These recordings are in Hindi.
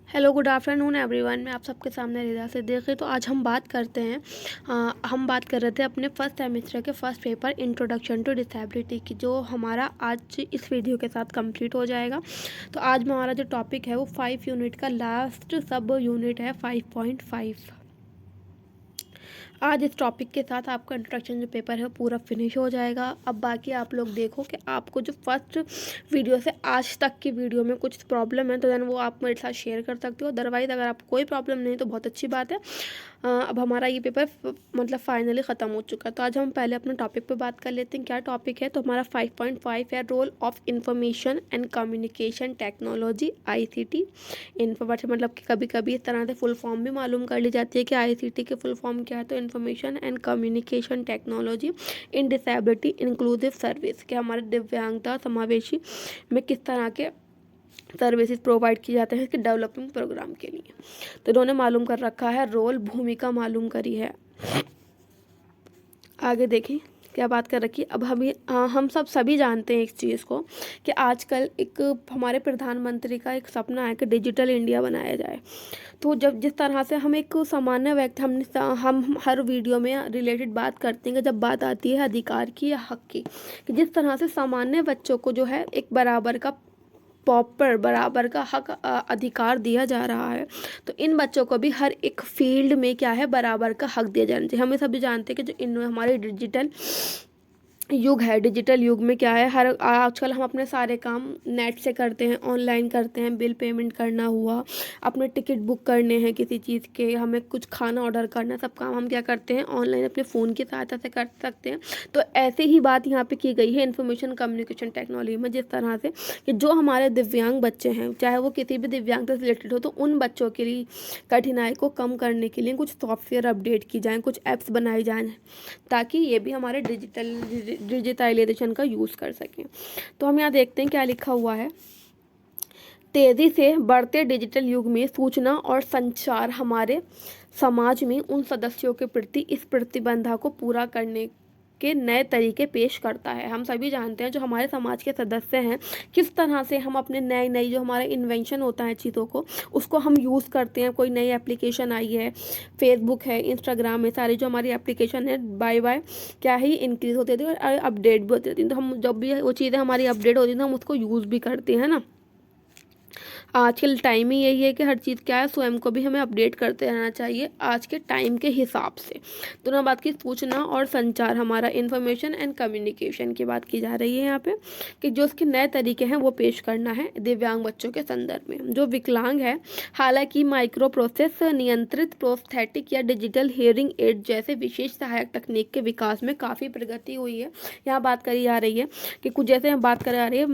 Hello good afternoon everyone. मैं आप सबके सामने रिदा से देखे तो आज हम बात करते हैं हम बात कर रहे थे अपने फर्स्ट सेमेस्टर के first paper introduction to disability की, जो हमारा आज इस वीडियो के साथ कंप्लीट हो जाएगा। तो आज हमारा जो टॉपिक है वो 5 यूनिट का लास्ट सब यूनिट है 5.5। आज इस टॉपिक के साथ आपका इंट्रोडक्शन जो पेपर है वो पूरा फिनिश हो जाएगा। अब बाकी आप लोग देखो कि आपको जो फर्स्ट वीडियो से आज तक की वीडियो में कुछ प्रॉब्लम है तो देन वो आप मेरे साथ शेयर कर सकते हो। अदरवाइज़ अगर आपको कोई प्रॉब्लम नहीं तो बहुत अच्छी बात है। अब हमारा ये पेपर मतलब फाइनली ख़त्म हो चुका है। तो आज हम पहले अपने टॉपिक पे बात कर लेते हैं। क्या टॉपिक है? तो हमारा 5.5 है role of information and communication technology ICT। Information मतलब कि कभी कभी इस तरह से फुल फॉर्म भी मालूम कर ली जाती है कि ICT के फुल फॉर्म क्या है। तो information and communication technology in disability inclusive service, कि हमारे दिव्यांगता समावेशी में किस तरह के सर्विसेज प्रोवाइड किए जाते हैं इसके डेवलपमेंट प्रोग्राम के लिए। तो इन्होंने मालूम कर रखा है, रोल भूमिका मालूम करी है। आगे देखें क्या बात कर रखी है। अब हम सभी जानते हैं इस चीज़ को कि आजकल एक हमारे प्रधानमंत्री का एक सपना है कि डिजिटल इंडिया बनाया जाए। तो जब जिस तरह से हम एक सामान्य व्यक्ति हम हर वीडियो में रिलेटेड बात करते हैं कि जब बात आती है अधिकार की या हक की, कि जिस तरह से सामान्य बच्चों को जो है एक बराबर का हक अधिकार दिया जा रहा है, तो इन बच्चों को भी हर एक फील्ड में क्या है बराबर का हक दिया जाना चाहिए। हमें सभी जानते हैं कि जो इन हमारे डिजिटल युग है, डिजिटल युग में क्या है, हर आजकल हम अपने सारे काम नेट से करते हैं, ऑनलाइन करते हैं। बिल पेमेंट करना हुआ, अपने टिकट बुक करने हैं किसी चीज़ के, हमें कुछ खाना ऑर्डर करना है, सब काम हम क्या करते हैं ऑनलाइन अपने फ़ोन की सहायता से कर सकते हैं। तो ऐसे ही बात यहाँ पे की गई है इंफॉर्मेशन कम्युनिकेशन टेक्नोलॉजी में, जिस तरह से कि जो हमारे दिव्यांग बच्चे हैं, चाहे वो किसी भी दिव्यांगता से रिलेटेड हो, तो उन बच्चों के लिए कठिनाई को कम करने के लिए कुछ सॉफ्टवेयर अपडेट की जाएँ, कुछ ऐप्स बनाई जाएँ, ताकि ये भी हमारे डिजिटाइजेशन का यूज़ कर सकें। तो हम यहाँ देखते हैं क्या लिखा हुआ है। तेज़ी से बढ़ते डिजिटल युग में सूचना और संचार हमारे समाज में उन सदस्यों के प्रति इस प्रतिबंधा को पूरा करने के नए तरीके पेश करता है। हम सभी जानते हैं जो हमारे समाज के सदस्य हैं, किस तरह से हम अपने नई नई जो हमारा इन्वेंशन होता है चीज़ों को, उसको हम यूज़ करते हैं। कोई नई एप्लीकेशन आई है, फेसबुक है, इंस्टाग्राम है, सारी जो हमारी एप्लीकेशन है बाय बाय क्या है इंक्रीज़ होती थी और अपडेट भी होती थी। तो हम जब भी वो चीज़ें हमारी अपडेट होती थी हम उसको यूज़ भी करते हैं ना। आजकल टाइम ही यही है कि हर चीज़ क्या है, स्वयं को भी हमें अपडेट करते रहना चाहिए आज के टाइम के हिसाब से। तो ना बात की सूचना और संचार, हमारा इंफॉर्मेशन एंड कम्युनिकेशन की बात की जा रही है यहाँ पे, कि जो उसके नए तरीके हैं वो पेश करना है दिव्यांग बच्चों के संदर्भ में। जो विकलांग है, हालांकि माइक्रो प्रोसेस नियंत्रित प्रोस्थेटिक या डिजिटल हियरिंग एड जैसे विशेष सहायक तकनीक के विकास में काफ़ी प्रगति हुई है। यहाँ बात करी जा रही है कि कुछ जैसे हम बात कर रही है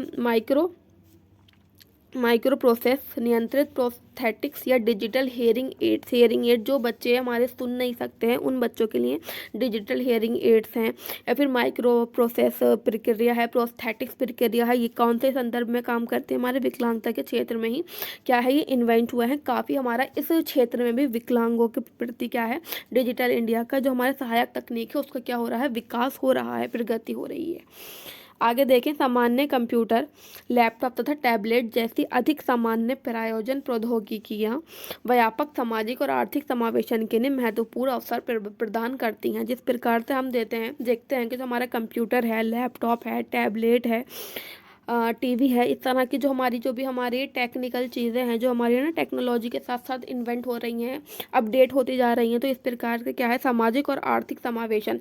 माइक्रो प्रोसेस नियंत्रित प्रोस्थेटिक्स या डिजिटल हेयरिंग एड जो बच्चे हमारे सुन नहीं सकते हैं उन बच्चों के लिए डिजिटल हेयरिंग एड्स हैं, या फिर माइक्रो प्रोसेस प्रक्रिया है, प्रोस्थेटिक्स प्रक्रिया है। ये कौन से संदर्भ में काम करते हैं? हमारे विकलांगता के क्षेत्र में ही क्या है ये इन्वेंट हुआ है। काफ़ी हमारा इस क्षेत्र में भी विकलांगों के प्रति क्या है डिजिटल इंडिया का जो हमारे सहायक तकनीक है उसका क्या हो रहा है, विकास हो रहा है, प्रगति हो रही है। आगे देखें, सामान्य कंप्यूटर, लैपटॉप तथा टैबलेट जैसी अधिक सामान्य प्रयोजन प्रौद्योगिकियां व्यापक सामाजिक और आर्थिक समावेशन के लिए महत्वपूर्ण अवसर प्रदान करती हैं। जिस प्रकार से हम देखते हैं कि जो हमारा कंप्यूटर है, लैपटॉप है, टैबलेट है, टीवी है, इस तरह की जो भी हमारी टेक्निकल चीज़ें हैं जो हमारी ना टेक्नोलॉजी के साथ साथ इन्वेंट हो रही हैं, अपडेट होती जा रही हैं। तो इस प्रकार से क्या है सामाजिक और आर्थिक समावेशन,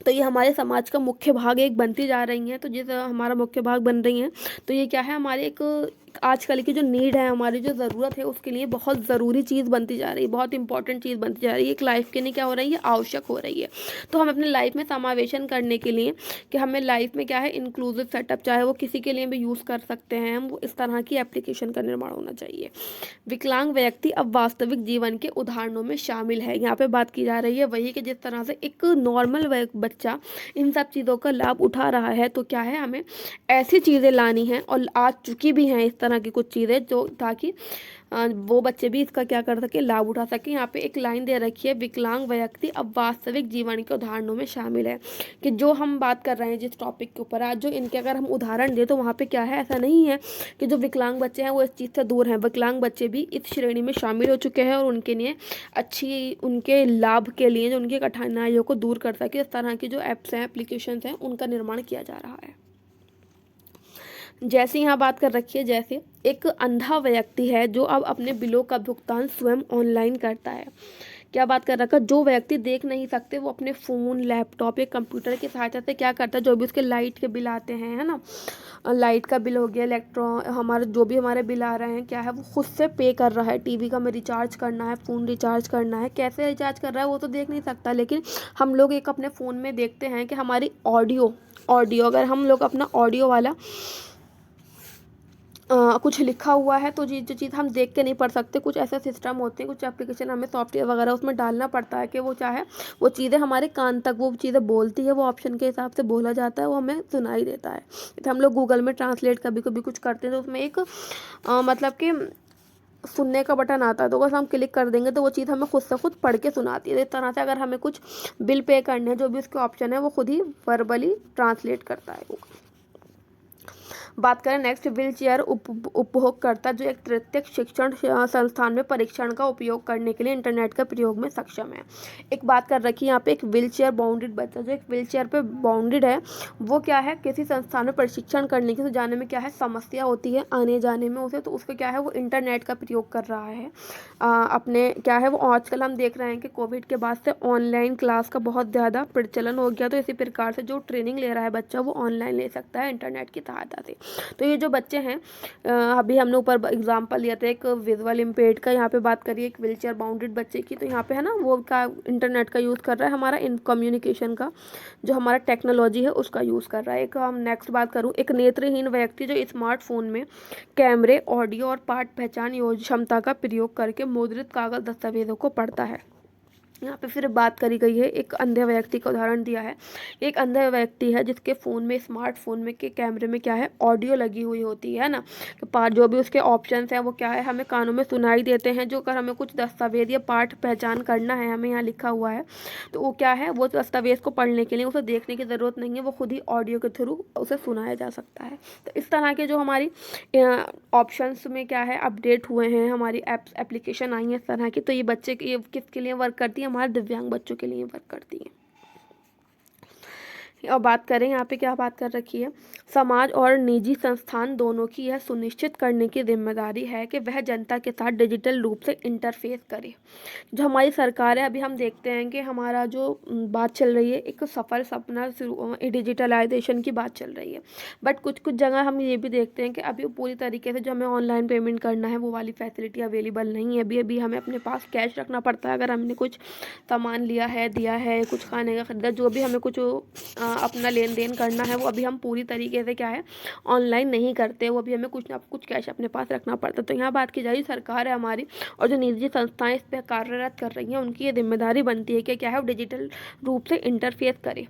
तो ये हमारे समाज का मुख्य भाग एक बनती जा रही हैं। तो जिस हमारा मुख्य भाग बन रही हैं, तो ये क्या है हमारे एक आजकल की जो नीड है, हमारी जो ज़रूरत है उसके लिए बहुत ज़रूरी चीज़ बनती जा रही है, बहुत इंपॉर्टेंट चीज़ बनती जा रही है। एक लाइफ के लिए क्या हो रही है, आवश्यक हो रही है। तो हम अपने लाइफ में समावेशन करने के लिए कि हमें लाइफ में क्या है इंक्लूसिव सेटअप, चाहे वो किसी के लिए भी यूज़ कर सकते हैं हम, वो इस तरह की एप्लीकेशन का निर्माण होना चाहिए। विकलांग व्यक्ति अब वास्तविक जीवन के उदाहरणों में शामिल है। यहाँ पे बात की जा रही है वही कि जिस तरह से एक नॉर्मल बच्चा इन सब चीज़ों का लाभ उठा रहा है, तो क्या है हमें ऐसी चीज़ें लानी हैं और आ चुकी भी हैं इस तरह तरह की कुछ चीज़ें जो ताकि वो बच्चे भी इसका क्या कर सके, लाभ उठा सके। यहाँ पे एक लाइन दे रखी है, विकलांग व्यक्ति अब वास्तविक जीवन के उदाहरणों में शामिल है। कि जो हम बात कर रहे हैं जिस टॉपिक के ऊपर आज, जो इनके अगर हम उदाहरण दें तो वहाँ पे क्या है, ऐसा नहीं है कि जो विकलांग बच्चे हैं वो इस चीज़ से दूर हैं। विकलांग बच्चे भी इस श्रेणी में शामिल हो चुके हैं और उनके लिए अच्छी, उनके लाभ के लिए जो उनकी कठिनाइयों को दूर कर सके, इस तरह की जो ऐप्स हैं, एप्लीकेशंस हैं, उनका निर्माण किया जा रहा है। जैसे यहाँ बात कर रखी है, जैसे एक अंधा व्यक्ति है जो अब अपने बिलों का भुगतान स्वयं ऑनलाइन करता है। क्या बात कर रखा, जो व्यक्ति देख नहीं सकते वो अपने फ़ोन, लैपटॉप या कंप्यूटर की सहायता से क्या करता है, जो भी उसके लाइट के बिल आते हैं, है ना, लाइट का बिल हो गया, हमारे जो भी हमारे बिल आ रहे हैं, क्या है, वो खुद से पे कर रहा है। टीवी का हमें रिचार्ज करना है, फ़ोन रिचार्ज करना है, कैसे रिचार्ज कर रहा है वो तो देख नहीं सकता, लेकिन हम लोग एक अपने फ़ोन में देखते हैं कि हमारी ऑडियो अगर हम लोग अपना ऑडियो वाला कुछ लिखा हुआ है तो जो चीज़ हम देख के नहीं पढ़ सकते, कुछ ऐसे सिस्टम होते हैं, कुछ एप्लीकेशन हमें सॉफ्टवेयर वगैरह उसमें डालना पड़ता है कि वो चाहे वो चीज़ें हमारे कान तक वो चीज़ें बोलती है, वो ऑप्शन के हिसाब से बोला जाता है, वो हमें सुनाई देता है। तो हम लोग गूगल में ट्रांसलेट कभी कभी कुछ करते हैं तो उसमें एक मतलब कि सुनने का बटन आता है, तो अगर हम क्लिक कर देंगे तो वो चीज़ हमें खुद से खुद पढ़ के सुनाती है। तो इस तरह से अगर हमें कुछ बिल पे करने हैं, जो भी उसके ऑप्शन है वो खुद ही वर्बली ट्रांसलेट करता है। बात करें नेक्स्ट, व्हील चेयर उपभोगकर्ता जो एक तृतीयक शिक्षण संस्थान में परीक्षण का उपयोग करने के लिए इंटरनेट का प्रयोग में सक्षम है। एक बात कर रखी है यहाँ पे, एक व्हील चेयर बाउंडेड बच्चा जो एक व्हील चेयर पे बाउंडेड है, वो क्या है, किसी संस्थान में प्रशिक्षण करने के लिए जाने में क्या है, समस्या होती है आने जाने में उसे, तो उसको क्या है, वो इंटरनेट का प्रयोग कर रहा है। अपने क्या है, वो आजकल हम देख रहे हैं कि कोविड के बाद से ऑनलाइन क्लास का बहुत ज़्यादा प्रचलन हो गया, तो इसी प्रकार से जो ट्रेनिंग ले रहा है बच्चा वो ऑनलाइन ले सकता है इंटरनेट की सहायता से। तो ये जो बच्चे हैं, अभी हमने ऊपर एग्जांपल लिया था एक विजुअल इम्पेयर्ड का, यहाँ पे बात करिए एक व्हीलचेयर बाउंडेड बच्चे की, तो यहाँ पे है ना वो का इंटरनेट का यूज़ कर रहा है, हमारा इन कम्युनिकेशन का जो हमारा टेक्नोलॉजी है उसका यूज़ कर रहा है। एक हम नेक्स्ट बात करूँ, एक नेत्रहीन व्यक्ति जो स्मार्टफोन में कैमरे, ऑडियो और पाठ पहचान क्षमता का प्रयोग करके मुद्रित कागज दस्तावेजों को पढ़ता है। यहाँ पे फिर बात करी गई है, एक अंधे व्यक्ति का उदाहरण दिया है। एक अंधे व्यक्ति है जिसके फ़ोन में, स्मार्टफोन में के कैमरे में क्या है, ऑडियो लगी हुई होती है ना, तो पाठ जो भी उसके ऑप्शंस हैं वो क्या है, हमें कानों में सुनाई देते हैं। जो अगर हमें कुछ दस्तावेज या पाठ पहचान करना है, हमें यहाँ लिखा हुआ है, तो वो क्या है, वो दस्तावेज को पढ़ने के लिए उसे देखने की ज़रूरत नहीं है, वो खुद ही ऑडियो के थ्रू उसे सुनाया जा सकता है। तो इस तरह के जो हमारी ऑप्शंस में क्या है अपडेट हुए हैं, हमारी एप्स एप्लीकेशन आई हैं इस तरह की, तो ये बच्चे ये किसके लिए वर्क करती है, हमारे दिव्यांग बच्चों के लिए वर्क करती हैं। और बात करें यहाँ पे क्या बात कर रखी है, समाज और निजी संस्थान दोनों की यह सुनिश्चित करने की जिम्मेदारी है कि वह जनता के साथ डिजिटल रूप से इंटरफेस करे। जो हमारी सरकार है, अभी हम देखते हैं कि हमारा जो बात चल रही है, एक सफल सपना डिजिटलाइजेशन की बात चल रही है, बट कुछ कुछ जगह हम ये भी देखते हैं कि अभी पूरी तरीके से जो हमें ऑनलाइन पेमेंट करना है वो वाली फैसिलिटी अवेलेबल नहीं है। अभी अभी हमें अपने पास कैश रखना पड़ता है, अगर हमने कुछ सामान लिया है, दिया है, कुछ खाने का खरीदा, जो भी हमें कुछ अपना लेन देन करना है, वो अभी हम पूरी तरीके से क्या है ऑनलाइन नहीं करते, वो अभी हमें कुछ ना कुछ कैश अपने पास रखना पड़ता है। तो यहाँ बात की जा रही सरकार है हमारी, और जो निजी संस्थाएं इस पर कार्यरत कर रही हैं, उनकी ये जिम्मेदारी बनती है कि क्या है वो डिजिटल रूप से इंटरफेस करे,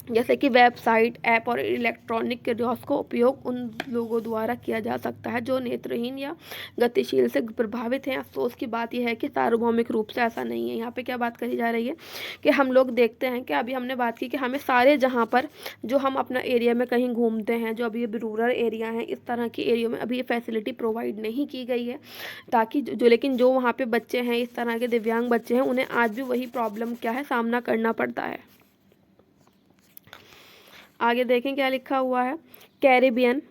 जैसे कि वेबसाइट, ऐप और इलेक्ट्रॉनिक कियोस्क का उपयोग उन लोगों द्वारा किया जा सकता है जो नेत्रहीन या गतिशील से प्रभावित हैं। अफसोस की बात यह है कि सार्वभौमिक रूप से ऐसा नहीं है। यहाँ पे क्या बात करी जा रही है कि हम लोग देखते हैं कि अभी हमने बात की कि हमें सारे जहाँ पर जो हम अपना एरिया में कहीं घूमते हैं, जो अभी रूरल एरिया हैं, इस तरह के एरिया में अभी ये फैसिलिटी प्रोवाइड नहीं की गई है, ताकि लेकिन जो वहाँ पर बच्चे हैं, इस तरह के दिव्यांग बच्चे हैं, उन्हें आज भी वही प्रॉब्लम क्या है सामना करना पड़ता है। आगे देखें क्या लिखा हुआ है, कैरिबियन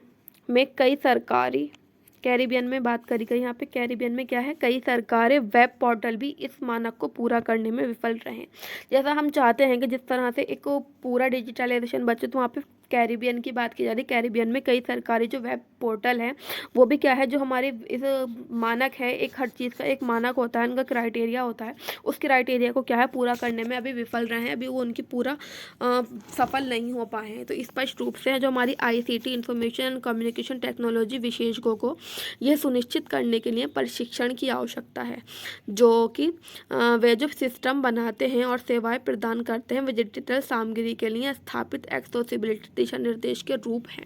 में बात करी गई। यहाँ पे कैरिबियन में क्या है, कई सरकारें वेब पोर्टल भी इस मानक को पूरा करने में विफल रहे। जैसा हम चाहते हैं कि जिस तरह से एक पूरा डिजिटलाइजेशन बचे, तो वहाँ पे कैरिबियन की बात की जा रही। कैरिबियन में कई सरकारी जो वेब पोर्टल हैं वो भी क्या है, जो हमारे इस मानक है, एक हर चीज़ का एक मानक होता है, उनका क्राइटेरिया होता है, उस क्राइटेरिया को क्या है पूरा करने में अभी विफल रहे हैं, अभी वो उनकी पूरा सफल नहीं हो पाए हैं। तो स्पष्ट रूप से जो हमारी ICT इंफॉर्मेशन कम्युनिकेशन टेक्नोलॉजी विशेषज्ञों को यह सुनिश्चित करने के लिए प्रशिक्षण की आवश्यकता है, जो कि वे जो सिस्टम बनाते हैं और सेवाएं प्रदान करते हैं वे डिजिटल सामग्री के लिए स्थापित एक्सेसिबिलिटी दिशा निर्देश के रूप हैं।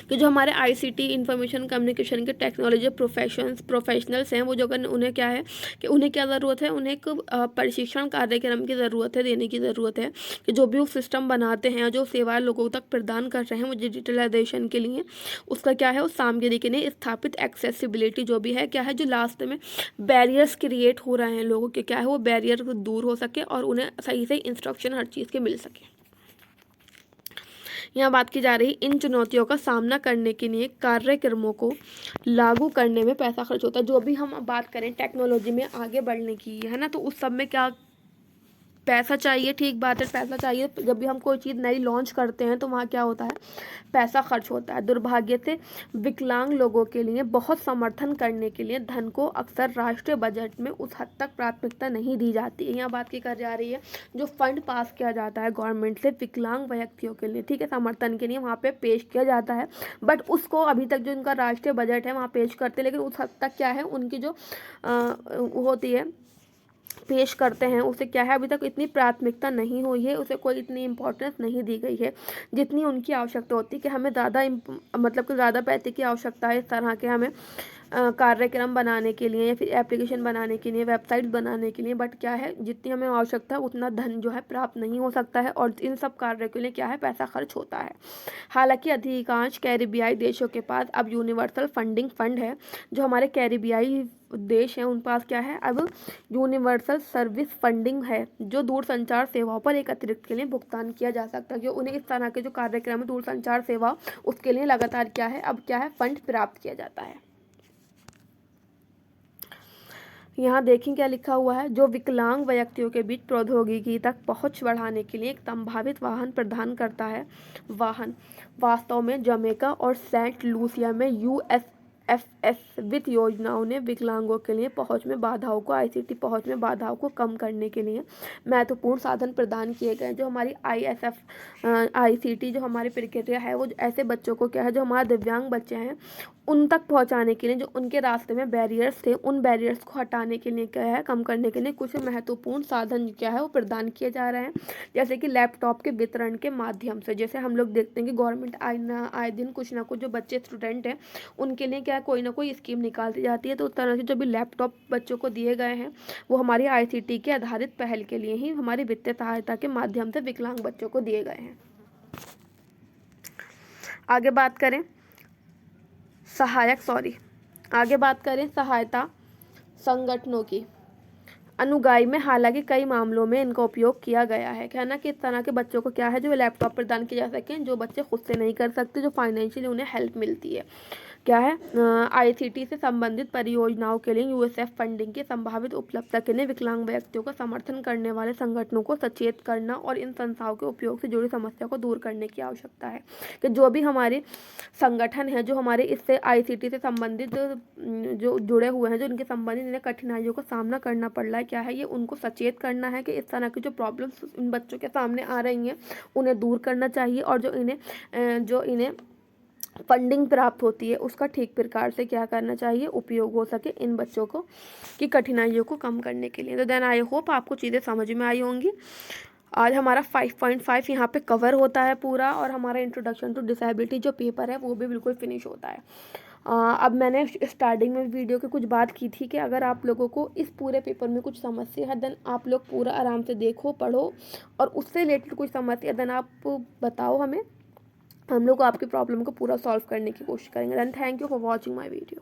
कि जो हमारे आईसीटी इंफॉर्मेशन कम्युनिकेशन के टेक्नोलॉजी प्रोफेशनल्स हैं, वो जो अगर उन्हें क्या है कि उन्हें क्या ज़रूरत है, उन्हें एक प्रशिक्षण कार्यक्रम की ज़रूरत है, देने की ज़रूरत है कि जो भी वो सिस्टम बनाते हैं, जो सेवाएं लोगों तक प्रदान कर रहे हैं वो डिजिटलाइजेशन के लिए, उसका क्या है उस सामग्री के लिए स्थापित एक्सेसिबिलिटी जो भी है क्या है, जो लास्ट में बैरियर्स क्रिएट हो रहे हैं लोगों के, क्या है वो बैरियर दूर हो सके और उन्हें सही से इंस्ट्रक्शन हर चीज़ के मिल सके। यहाँ बात की जा रही इन चुनौतियों का सामना करने के लिए कार्यक्रमों को लागू करने में पैसा खर्च होता है। जो भी हम बात करें टेक्नोलॉजी में आगे बढ़ने की, है ना, तो उस सब में क्या पैसा चाहिए, ठीक बात है, पैसा चाहिए। जब भी हम कोई चीज़ नई लॉन्च करते हैं तो वहाँ क्या होता है, पैसा खर्च होता है। दुर्भाग्य से विकलांग लोगों के लिए बहुत समर्थन करने के लिए धन को अक्सर राष्ट्रीय बजट में उस हद तक प्राथमिकता नहीं दी जाती है। यहाँ बात की कर जा रही है जो फंड पास किया जाता है गवर्नमेंट से विकलांग व्यक्तियों के लिए, ठीक है, समर्थन के लिए वहाँ पे पेश किया जाता है, बट उसको अभी तक जो उनका राष्ट्रीय बजट है वहाँ पेश करते हैं, लेकिन उस हद तक क्या है उनकी जो होती है पेश करते हैं, उसे क्या है अभी तक इतनी प्राथमिकता नहीं हुई है, उसे कोई इतनी इम्पोर्टेंस नहीं दी गई है जितनी उनकी आवश्यकता होती है कि हमें ज़्यादा मतलब कि ज़्यादा पैसे की आवश्यकता है इस तरह के हमें कार्यक्रम बनाने के लिए या फिर एप्लीकेशन बनाने के लिए, वेबसाइट बनाने के लिए, बट क्या है जितनी हमें आवश्यकता है उतना धन जो है प्राप्त नहीं हो सकता है और इन सब कार्यों के लिए क्या है पैसा खर्च होता है। हालांकि अधिकांश कैरिबियाई देशों के पास अब यूनिवर्सल फंडिंग फंड है। जो हमारे कैरिबियाई देश हैं उन पास क्या है अब यूनिवर्सल सर्विस फंडिंग है, जो दूरसंचार सेवाओं पर एक अतिरिक्त के लिए भुगतान किया जा सकता है। जो उन्हें इस तरह के जो कार्यक्रम है दूरसंचार सेवा, उसके लिए लगातार क्या है अब क्या है फंड प्राप्त किया जाता है। यहाँ देखें क्या लिखा हुआ है, जो विकलांग व्यक्तियों के बीच प्रौद्योगिकी तक पहुँच बढ़ाने के लिए एक संभावित वाहन प्रदान करता है। वाहन वास्तव में जमैका और सेंट लूसिया में यूएसएफएस वित्त योजनाओं ने विकलांगों के लिए पहुँच में बाधाओं को आईसीटी पहुँच में बाधाओं को कम करने के लिए महत्वपूर्ण साधन प्रदान किए गए। जो हमारी आईसीटी जो हमारी प्रक्रिया है वो ऐसे बच्चों को क्या है जो हमारे दिव्यांग बच्चे हैं उन तक पहुंचाने के लिए, जो उनके रास्ते में बैरियर्स थे उन बैरियर्स को हटाने के लिए क्या है कम करने के लिए कुछ महत्वपूर्ण साधन क्या है वो प्रदान किए जा रहे हैं। जैसे कि लैपटॉप के वितरण के माध्यम से, जैसे हम लोग देखते हैं कि गवर्नमेंट आए दिन कुछ ना कुछ जो बच्चे स्टूडेंट हैं उनके लिए क्या है कोई ना कोई स्कीम निकालती जाती है। तो उस तरह से जो भी लैपटॉप बच्चों को दिए गए हैं वो हमारी आईसीटी के आधारित पहल के लिए ही हमारी वित्तीय सहायता के माध्यम से विकलांग बच्चों को दिए गए हैं। आगे बात करें सहायता संगठनों की अनुगाई में, हालांकि कई मामलों में इनका उपयोग किया गया है। क्या ना कि इस तरह के बच्चों को क्या है जो लैपटॉप प्रदान किए जा सकें, जो बच्चे खुद से नहीं कर सकते, जो फाइनेंशियली उन्हें हेल्प मिलती है। क्या है आईसीटी से संबंधित परियोजनाओं के लिए यूएसएफ फंडिंग की संभावित उपलब्धता के लिए विकलांग व्यक्तियों का समर्थन करने वाले संगठनों को सचेत करना और इन संस्थाओं के उपयोग से जुड़ी समस्या को दूर करने की आवश्यकता है। कि जो भी हमारे संगठन हैं जो हमारे इससे आईसीटी से संबंधित जो जुड़े हुए हैं, जो इनके संबंधित इन्हें कठिनाइयों का सामना करना पड़ रहा है, क्या है ये उनको सचेत करना है कि इस तरह की जो प्रॉब्लम्स इन बच्चों के सामने आ रही हैं उन्हें दूर करना चाहिए और जो इन्हें फंडिंग प्राप्त होती है उसका ठीक प्रकार से क्या करना चाहिए उपयोग हो सके इन बच्चों को की कठिनाइयों को कम करने के लिए। तो देन आई होप आपको चीज़ें समझ में आई होंगी। आज हमारा 5.5 यहाँ पे कवर होता है पूरा और हमारा इंट्रोडक्शन टू डिसेबिलिटी जो पेपर है वो भी बिल्कुल फिनिश होता है। अब मैंने स्टार्टिंग में वीडियो की कुछ बात की थी कि अगर आप लोगों को इस पूरे पेपर में कुछ समस्या है देन आप लोग पूरा आराम से देखो पढ़ो और उससे रिलेटेड कुछ समस्या देन आप बताओ हमें, हम लोग आपकी प्रॉब्लम को पूरा सॉल्व करने की कोशिश करेंगे। Then thank you for watching my video.